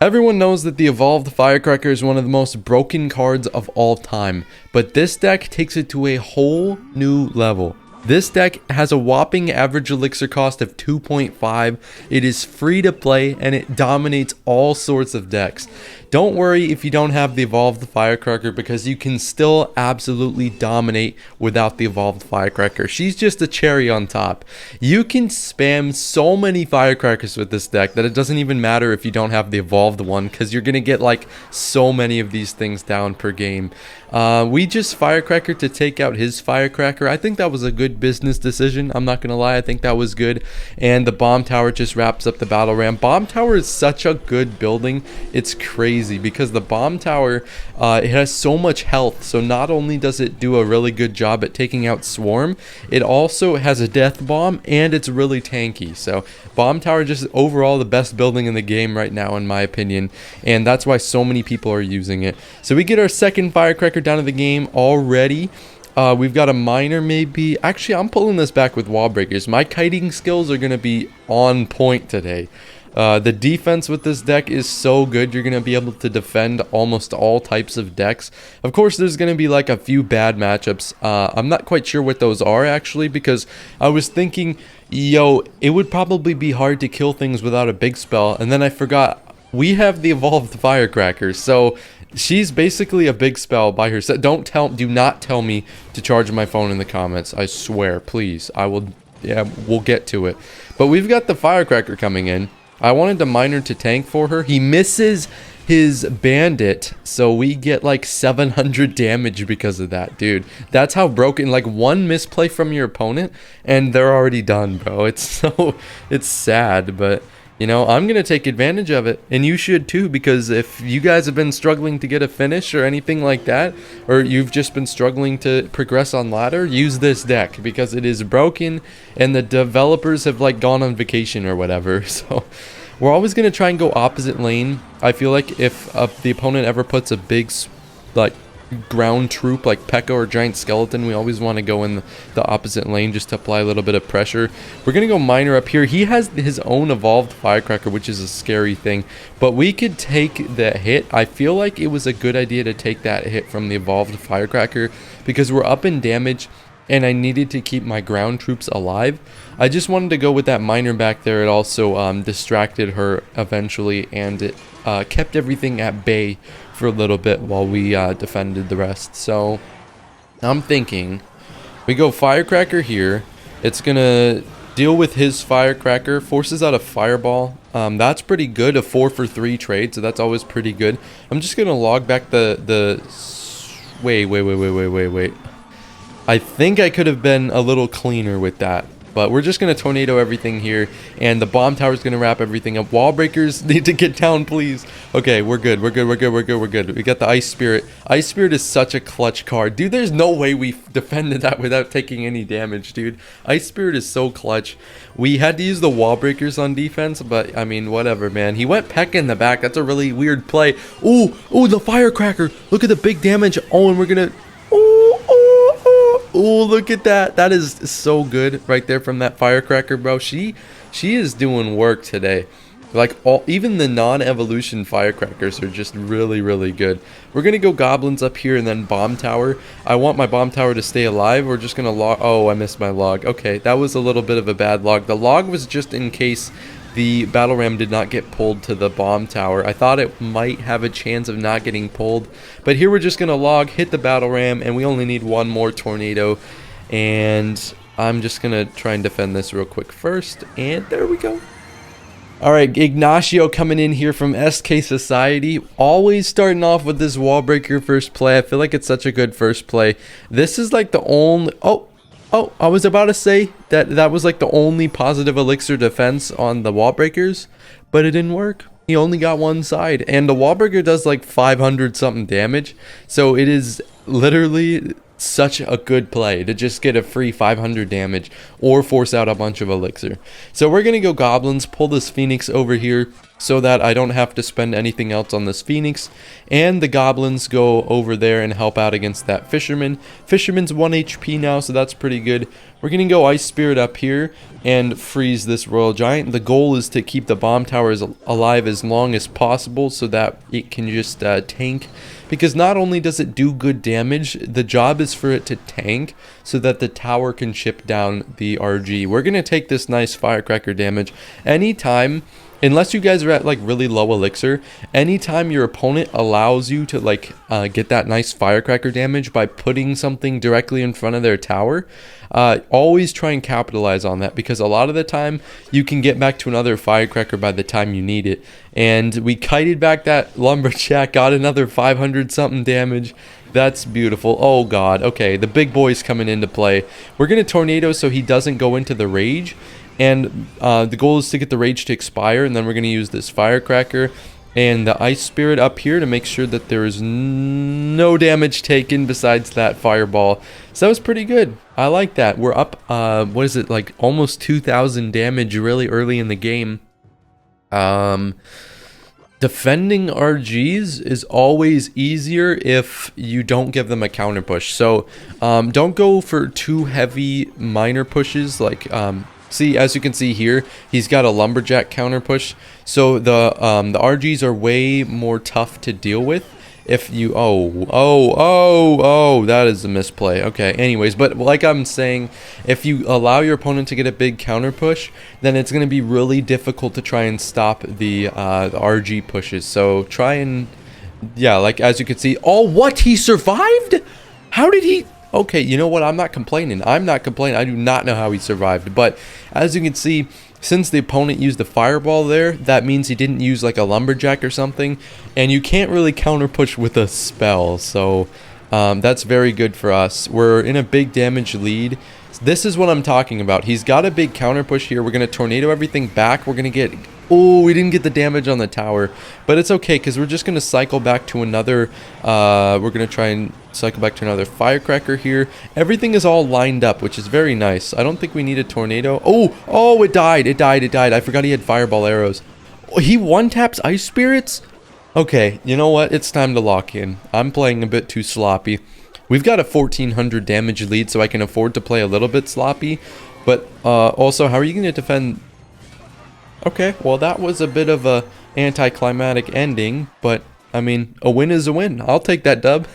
Everyone knows that the Evolved Firecracker is one of the most broken cards of all time, but this deck takes it to a whole new level. This deck has a whopping average elixir cost of 2.5. It is free to play and it dominates all sorts of decks. Don't worry if you don't have the Evolved Firecracker, because you can still absolutely dominate without the Evolved Firecracker. She's just a cherry on top. You can spam so many Firecrackers with this deck that it doesn't even matter if you don't have the Evolved one, because you're going to get like so many of these things down per game. We just Firecracker to take out his Firecracker. I think that was a good business decision. I'm not going to lie. I think that was good. And the Bomb Tower just wraps up the Battle Ram. Bomb Tower is such a good building. It's crazy because the Bomb Tower, it has so much health. So not only does it do a really good job at taking out Swarm, it also has a Death Bomb and it's really tanky. So Bomb Tower just overall the best building in the game right now, in my opinion. And that's why so many people are using it. So we get our second Firecracker down to the game already. We've got a miner maybe. Actually, I'm pulling this back with wall breakers. My kiting skills are going to be on point today. The defense with this deck is so good. You're going to be able to defend almost all types of decks. Of course, there's going to be like a few bad matchups. I'm not quite sure what those are actually, because I was thinking, yo, it would probably be hard to kill things without a big spell. And then I forgot we have the Evolved Firecracker. So she's basically a big spell by herself. Do not tell me to charge my phone in the comments. I swear, please. I will, yeah, we'll get to it. But we've got the Firecracker coming in. I wanted the miner to tank for her. He misses his bandit, so we get like 700 damage because of that, dude. That's how broken, like one misplay from your opponent and they're already done, bro. It's sad, but you know, I'm going to take advantage of it, and you should too, because if you guys have been struggling to get a finish or anything like that, or you've just been struggling to progress on ladder, use this deck, because it is broken, and the developers have like gone on vacation or whatever. So we're always going to try and go opposite lane. I feel like if the opponent ever puts a big like ground troop like P.E.K.K.A. or Giant Skeleton, we always want to go in the opposite lane just to apply a little bit of pressure. We're going to go miner up here. He has his own Evolved Firecracker, which is a scary thing, but we could take the hit. I feel like it was a good idea to take that hit from the Evolved Firecracker because we're up in damage and I needed to keep my ground troops alive. I just wanted to go with that miner back there. It also distracted her eventually, and it kept everything at bay for a little bit while we defended the rest. So I'm thinking we go Firecracker here. It's gonna deal with his Firecracker, forces out a Fireball. That's pretty good, a 4-for-3 trade, so that's always pretty good. I'm just gonna log back the wait. I think I could have been a little cleaner with that. But we're just going to tornado everything here, and the Bomb Tower is going to wrap everything up. Wall breakers need to get down, please. Okay, we're good. We got the Ice Spirit. Ice Spirit is such a clutch card. Dude, there's no way we defended that without taking any damage, dude. Ice Spirit is so clutch. We had to use the wall breakers on defense, but, I mean, whatever, man. He went P.E.K.K.A. in the back. That's a really weird play. Ooh, the Firecracker. Look at the big damage. Oh, and we're going to... Oh, look at that. That is so good right there from that Firecracker, bro. She is doing work today. Like, even the non-evolution Firecrackers are just really, really good. We're going to go Goblins up here and then Bomb Tower. I want my Bomb Tower to stay alive. We're just going to log... Oh, I missed my log. Okay, that was a little bit of a bad log. The log was just in case the Battle Ram did not get pulled to the Bomb Tower. I thought it might have a chance of not getting pulled. But here we're just going to log, hit the Battle Ram, and we only need one more tornado. And I'm just going to try and defend this real quick first. And there we go. Alright, Ignacio coming in here from SK Society. Always starting off with this wall breaker first play. I feel like it's such a good first play. This is like the only... Oh, I was about to say that was like the only positive elixir defense on the wall breakers, but it didn't work. He only got one side, and the wall breaker does like 500 something damage. So it is literally such a good play to just get a free 500 damage or force out a bunch of elixir. So we're going to go Goblins, pull this Phoenix over here. so that I don't have to spend anything else on this phoenix, and the goblins go over there and help out against that fisherman. Fisherman's 1 HP now, so that's pretty good. We're gonna go ice spirit up here and freeze this royal giant. The goal is to keep the bomb towers alive as long as possible so that it can just tank, because not only does it do good damage, the job is for it to tank so that the tower can chip down the RG. We're gonna take this nice firecracker damage anytime. Unless you guys are at like really low elixir, anytime your opponent allows you to like get that nice firecracker damage by putting something directly in front of their tower, always try and capitalize on that, because a lot of the time you can get back to another firecracker by the time you need it. And we kited back that lumberjack, got another 500 something damage. That's beautiful. Oh god. Okay, the big boy's coming into play. We're gonna tornado so he doesn't go into the rage. And the goal is to get the rage to expire, and then we're going to use this firecracker and the ice spirit up here to make sure that there is no damage taken besides that fireball. So that was pretty good. I like that. We're up, what is it, like almost 2,000 damage really early in the game. Defending RGs is always easier if you don't give them a counter push. So don't go for too heavy minor pushes like... See, as you can see here, he's got a lumberjack counter push, so the RGs are way more tough to deal with. If you that is a misplay. Okay, anyways, but like I'm saying, if you allow your opponent to get a big counter push, then it's going to be really difficult to try and stop the RG pushes. So try and, yeah, like as you can see, what, he survived? How did he? Okay, you know what? I'm not complaining. I do not know how he survived. But as you can see, since the opponent used the fireball there, that means he didn't use like a lumberjack or something. And you can't really counter push with a spell. So that's very good for us. We're in a big damage lead. This is what I'm talking about. He's got a big counter push here. We're going to tornado everything back. We're going to get... Oh, we didn't get the damage on the tower. But it's okay, because we're just going to cycle back to another... we're going to try and cycle back to another firecracker here. Everything is all lined up, which is very nice. I don't think we need a tornado. Oh, it died. It died. I forgot he had fireball arrows. He one-taps ice spirits? Okay, you know what? It's time to lock in. I'm playing a bit too sloppy. We've got a 1400 damage lead, so I can afford to play a little bit sloppy. But also, how are you going to defend... Okay, well, that was a bit of a anticlimactic ending, but, I mean, a win is a win. I'll take that dub.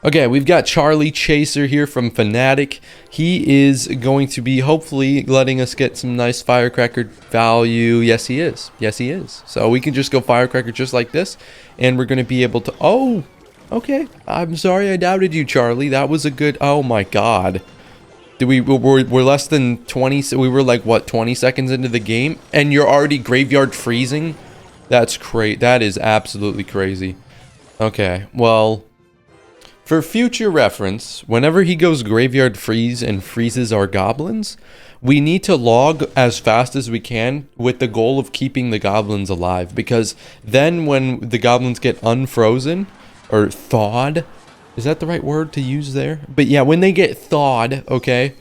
Okay, we've got Charlie Chaser here from Fnatic. He is going to be hopefully letting us get some nice firecracker value. Yes, he is. Yes, he is. So we can just go firecracker just like this, and we're going to be able to... Oh, okay. I'm sorry I doubted you, Charlie. That was a good... Oh, my God. We're less than 20... So we were like, what, 20 seconds into the game? And you're already graveyard freezing? That's crazy. That is absolutely crazy. Okay, well... For future reference, whenever he goes graveyard freeze and freezes our goblins, we need to log as fast as we can with the goal of keeping the goblins alive. Because then when the goblins get unfrozen, or thawed, is that the right word to use there? But yeah, when they get thawed, okay,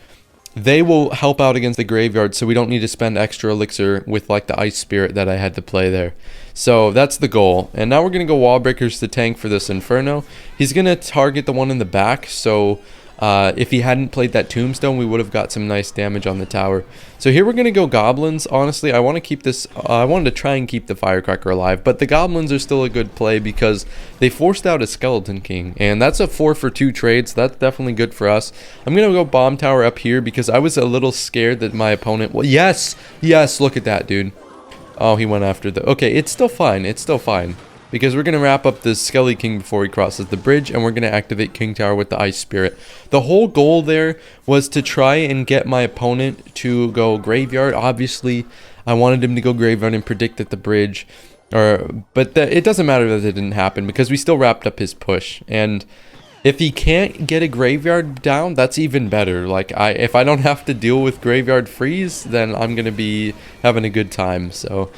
they will help out against the graveyard, so we don't need to spend extra elixir with like the ice spirit that I had to play there. So that's the goal. And now we're going to go wall breakers to tank for this Inferno. He's going to target the one in the back, so if he hadn't played that tombstone, we would have got some nice damage on the tower. So here we're going to go goblins. Honestly, I want to keep this, I wanted to try and keep the firecracker alive, but the goblins are still a good play because they forced out a skeleton king, and that's a 4-for-2 trade, so that's definitely good for us. I'm going to go bomb tower up here because I was a little scared that my opponent, well, yes, look at that, dude. Oh, he went after the... Okay, it's still fine. It's still fine. Because we're going to wrap up this Skelly King before he crosses the bridge, and we're going to activate King Tower with the Ice Spirit. The whole goal there was to try and get my opponent to go graveyard. Obviously, I wanted him to go graveyard and predict at the bridge. But it doesn't matter that it didn't happen, because we still wrapped up his push. And... if he can't get a graveyard down, that's even better. Like, if I don't have to deal with graveyard freeze, then I'm going to be having a good time. So,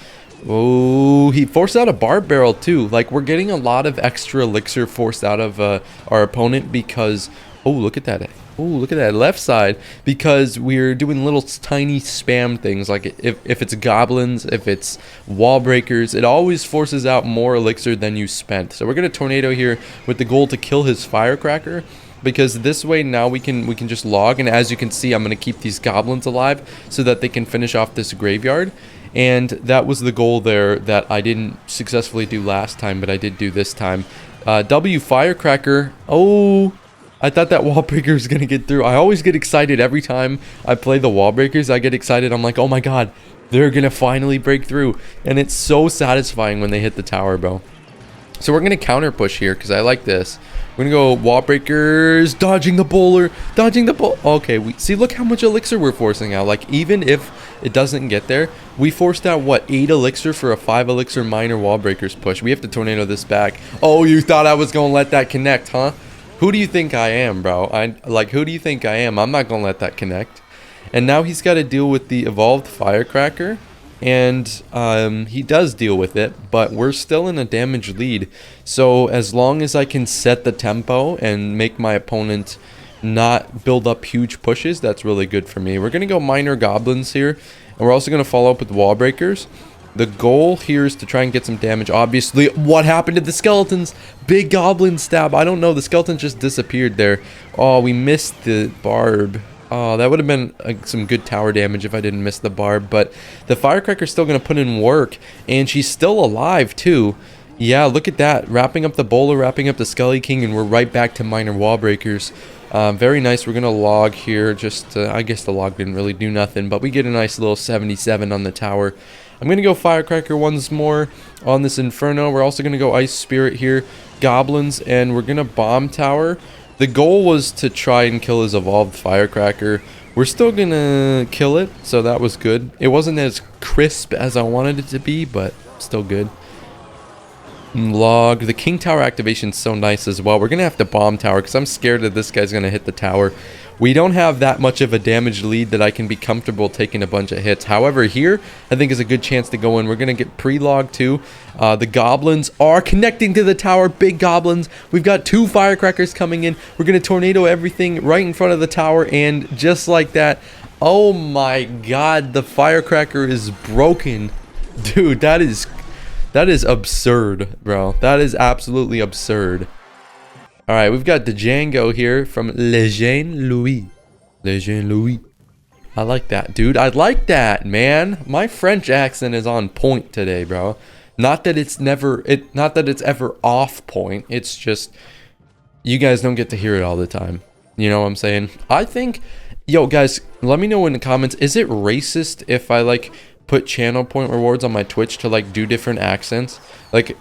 oh, he forced out a barb barrel too. Like, we're getting a lot of extra elixir forced out of our opponent because, oh, look at that. Ooh, look at that left side, because we're doing little tiny spam things. Like if it's goblins, if it's wall breakers, it always forces out more elixir than you spent. So we're gonna tornado here with the goal to kill his firecracker, because this way now we can just log. And as you can see, I'm gonna keep these goblins alive so that they can finish off this graveyard. And that was the goal there that I didn't successfully do last time, but I did do this time. W firecracker. Oh, I thought that wall breaker was going to get through. I always get excited every time I play the wall breakers. I get excited. I'm like, oh my god, they're going to finally break through. And it's so satisfying when they hit the tower, bro. So we're going to counter push here because I like this. We're going to go wall breakers, dodging the bowler, dodging the bull. Okay, see, look how much elixir we're forcing out. Like, even if it doesn't get there, we forced out, what, 8 elixir for a 5 elixir minor wall breakers push. We have to tornado this back. Oh, you thought I was going to let that connect, huh? Who do you think I am, bro? Who do you think I am? I'm not going to let that connect. And now he's got to deal with the evolved firecracker. And he does deal with it, but we're still in a damage lead. So as long as I can set the tempo and make my opponent not build up huge pushes, that's really good for me. We're going to go minor goblins here. And we're also going to follow up with wall breakers. The goal here is to try and get some damage. Obviously, what happened to the skeletons? Big goblin stab. I don't know. The skeleton just disappeared there. Oh, we missed the barb. Oh, that would have been some good tower damage if I didn't miss the barb. But the firecracker's still going to put in work. And she's still alive, too. Yeah, look at that. Wrapping up the bowler, wrapping up the Skelly King, and we're right back to minor wall breakers. Very nice. We're going to log here. Just, I guess the log didn't really do nothing. But we get a nice little 77 on the tower. I'm going to go Firecracker once more on this Inferno. We're also going to go Ice Spirit here, Goblins, and we're going to Bomb Tower. The goal was to try and kill his evolved Firecracker. We're still going to kill it, so that was good. It wasn't as crisp as I wanted it to be, but still good. Log. The King Tower activation is so nice as well. We're going to have to Bomb Tower because I'm scared that this guy's going to hit the tower. We don't have that much of a damage lead that I can be comfortable taking a bunch of hits. However, here, I think is a good chance to go in. We're going to get pre-log too. The goblins are connecting to the tower. Big goblins. We've got 2 firecrackers coming in. We're going to tornado everything right in front of the tower. And just like that, oh my god, the firecracker is broken. Dude, that is absurd, bro. That is absolutely absurd. Alright, we've got the Django here from Lejeune Louis. Lejeune Louis. I like that, dude. I like that, man. My French accent is on point today, bro. Not that it's ever off point. It's just you guys don't get to hear it all the time. You know what I'm saying? I think, yo, guys, let me know in the comments. Is it racist if I like put channel point rewards on my Twitch to like do different accents? Like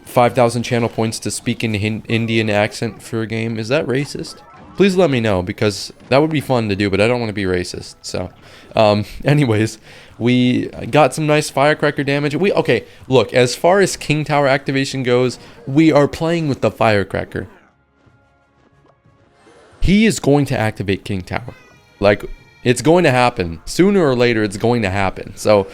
5,000 channel points to speak in Indian accent for a game. Is that racist? Please let me know, because that would be fun to do, but I don't want to be racist. So anyways, we got some nice firecracker damage. Okay, look, as far as King Tower activation goes, we are playing with the firecracker. He is going to activate King Tower. Like, it's going to happen. Sooner or later, it's going to happen. So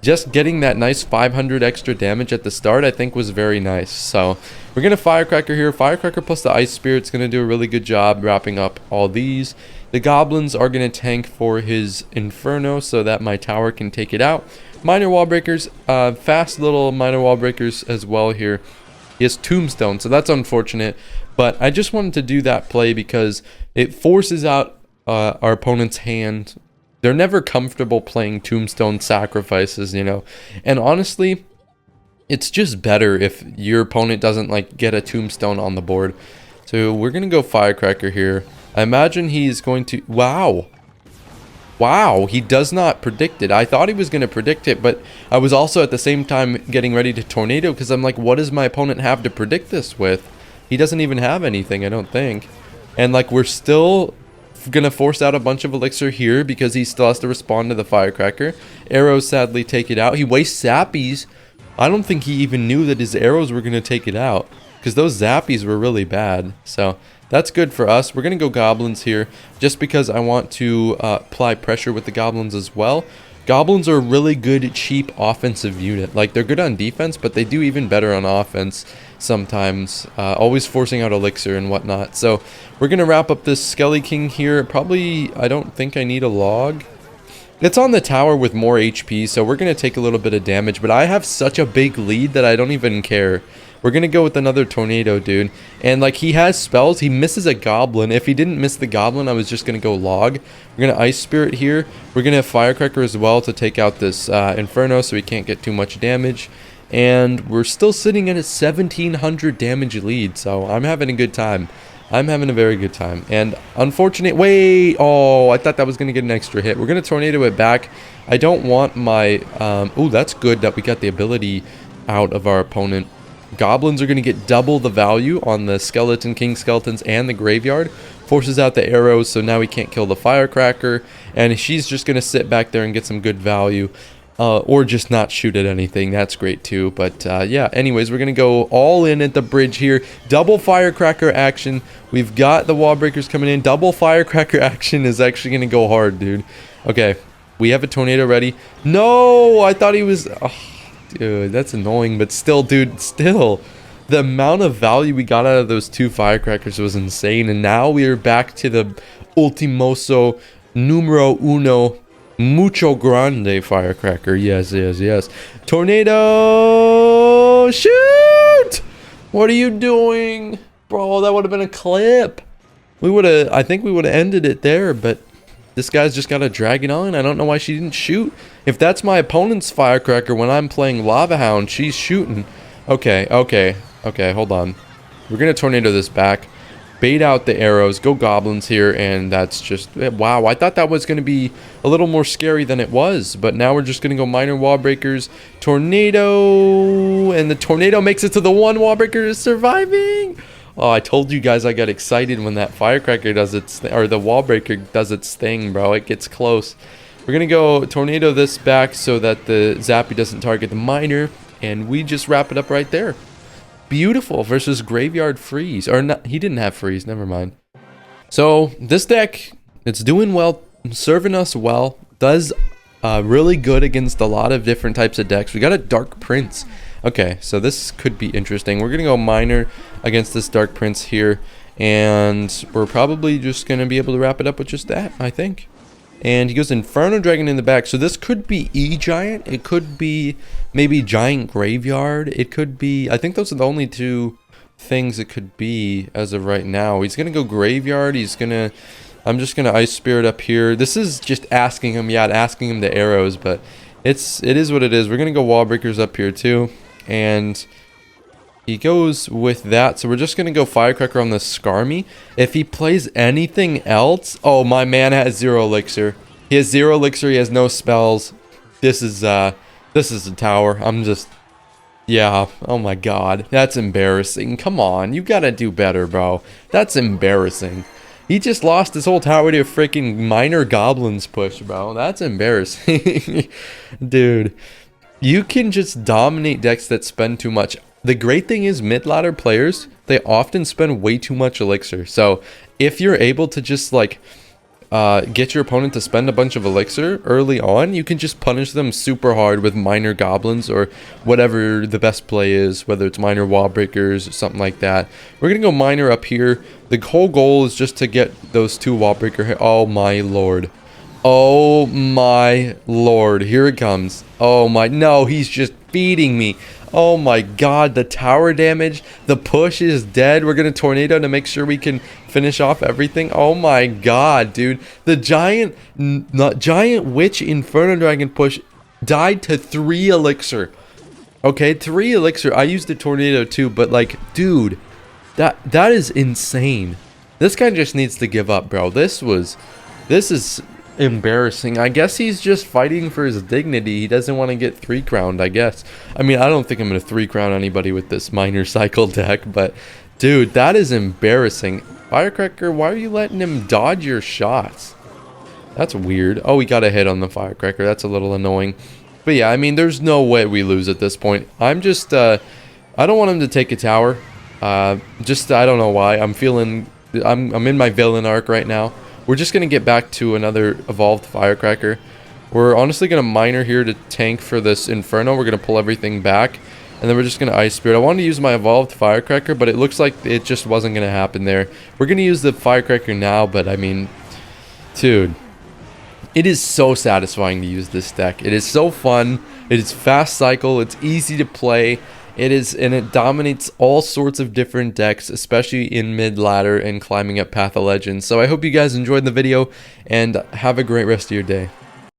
just getting that nice 500 extra damage at the start, I think, was very nice. So we're going to Firecracker here. Firecracker plus the Ice Spirit's going to do a really good job wrapping up all these. The Goblins are going to tank for his Inferno so that my tower can take it out. Minor Wall Breakers, fast little Minor Wall Breakers as well here. He has Tombstone, so that's unfortunate. But I just wanted to do that play because it forces out our opponent's hand. They're never comfortable playing Tombstone sacrifices, you know. And honestly, it's just better if your opponent doesn't like get a Tombstone on the board. So we're going to go Firecracker here. I imagine he's going to... Wow. Wow, he does not predict it. I thought he was going to predict it, but I was also at the same time getting ready to Tornado because I'm like, what does my opponent have to predict this with? He doesn't even have anything, I don't think. And like, we're still gonna force out a bunch of elixir here because he still has to respond to the Firecracker. Arrows sadly take it out. He wastes zappies. I don't think he even knew that his arrows were gonna take it out because those zappies were really bad. So that's good for us. We're gonna go Goblins here just because I want to apply pressure with the Goblins as well. Goblins are a really good, cheap offensive unit. Like, they're good on defense, but they do even better on offense sometimes. Always forcing out elixir and whatnot. So, we're going to wrap up this Skelly King here. Probably, I don't think I need a log. It's on the tower with more HP, so we're going to take a little bit of damage. But I have such a big lead that I don't even care. We're going to go with another tornado, dude. And, like, he has spells. He misses a goblin. If he didn't miss the goblin, I was just going to go log. We're going to ice spirit here. We're going to have firecracker as well to take out this inferno so he can't get too much damage. And we're still sitting at a 1700 damage lead, so I'm having a good time. I'm having a very good time. And unfortunate, wait, oh, I thought that was going to get an extra hit. We're going to tornado it back. I don't want my, oh, that's good that we got the ability out of our opponent. Goblins are going to get double the value on the skeleton, king skeletons, and the graveyard. Forces out the arrows, so now we can't kill the firecracker. And she's just going to sit back there and get some good value. Or just not shoot at anything. That's great too. But yeah, anyways, we're going to go all in at the bridge here. Double firecracker action. We've got the wall breakers coming in. Double firecracker action is actually going to go hard, dude. Okay, we have a tornado ready. No, I thought he was... Oh, dude, that's annoying, but still, dude, still. The amount of value we got out of those two firecrackers was insane, and now we are back to the ultimoso numero uno mucho grande firecracker. Yes, yes, yes. Tornado! Shoot! What are you doing? Bro, that would have been a clip. We would have, I think we would have ended it there, but this guy's just got to drag it on. I don't know why she didn't shoot. If that's my opponent's firecracker when I'm playing Lava Hound, she's shooting. Okay, okay, okay, hold on. We're going to tornado this back. Bait out the arrows. Go goblins here, and that's just... Wow, I thought that was going to be a little more scary than it was. But now we're just going to go minor wall breakers. Tornado! And the tornado makes it to the one wall breaker is surviving! Oh, I told you guys I got excited when that firecracker does its... Or the wall breaker does its thing, bro. It gets close. We're going to go tornado this back so that the zappy doesn't target the miner. And we just wrap it up right there. Beautiful versus graveyard freeze. Or not, he didn't have freeze. Never mind. So this deck, it's doing well, serving us well. Does really good against a lot of different types of decks. We got a Dark Prince. Okay, so this could be interesting. We're gonna go minor against this Dark Prince here, and we're probably just gonna be able to wrap it up with just that, I think. And he goes Inferno Dragon in the back. So this could be E-Giant. It could be maybe Giant Graveyard. It could be... I think those are the only two things it could be as of right now. He's going to go Graveyard. He's going to... I'm just going to Ice Spirit up here. This is just asking him. Yeah, asking him the arrows. But it is what it is. We're going to go Wall Breakers up here too. And... he goes with that, so we're just going to go Firecracker on the Skarmy. If he plays anything else... Oh, my man has 0 elixir. He has 0 elixir, he has no spells. This is a tower. I'm just... Yeah, oh my god. That's embarrassing. Come on, you gotta do better, bro. That's embarrassing. He just lost his whole tower to a freaking minor goblins push, bro. That's embarrassing. Dude, you can just dominate decks that spend too much. The great thing is mid-ladder players, they often spend way too much elixir. So if you're able to just like get your opponent to spend a bunch of elixir early on, you can just punish them super hard with minor goblins or whatever the best play is, whether it's minor wall breakers or something like that. We're going to go minor up here. The whole goal is just to get those 2 wall breaker. Oh my lord. Oh my lord. Here it comes. Oh my. No, he's just feeding me. Oh my god, the tower damage, the push is dead. We're going to tornado to make sure we can finish off everything. Oh my god, dude. The giant witch Inferno Dragon push died to 3 elixir. Okay, 3 elixir. I used the tornado too, but like, dude, that is insane. This guy just needs to give up, bro. This is embarrassing. I guess he's just fighting for his dignity. He doesn't want to get 3-crowned, I guess. I mean, I don't think I'm going to 3-crown anybody with this minor cycle deck, but dude, that is embarrassing. Firecracker, why are you letting him dodge your shots? That's weird. Oh, we got a hit on the Firecracker. That's a little annoying. But yeah, I mean, there's no way we lose at this point. I'm just, I don't want him to take a tower. I don't know why. I'm in my villain arc right now. We're just going to get back to another evolved Firecracker. We're honestly going to miner here to tank for this Inferno. We're going to pull everything back. And then we're just going to Ice Spirit. I wanted to use my Evolved Firecracker, but it looks like it just wasn't going to happen there. We're going to use the Firecracker now, but I mean, dude, it is so satisfying to use this deck. It is so fun. It is fast cycle. It's easy to play. It is, and it dominates all sorts of different decks, especially in mid-ladder and climbing up Path of Legends. So I hope you guys enjoyed the video, and have a great rest of your day.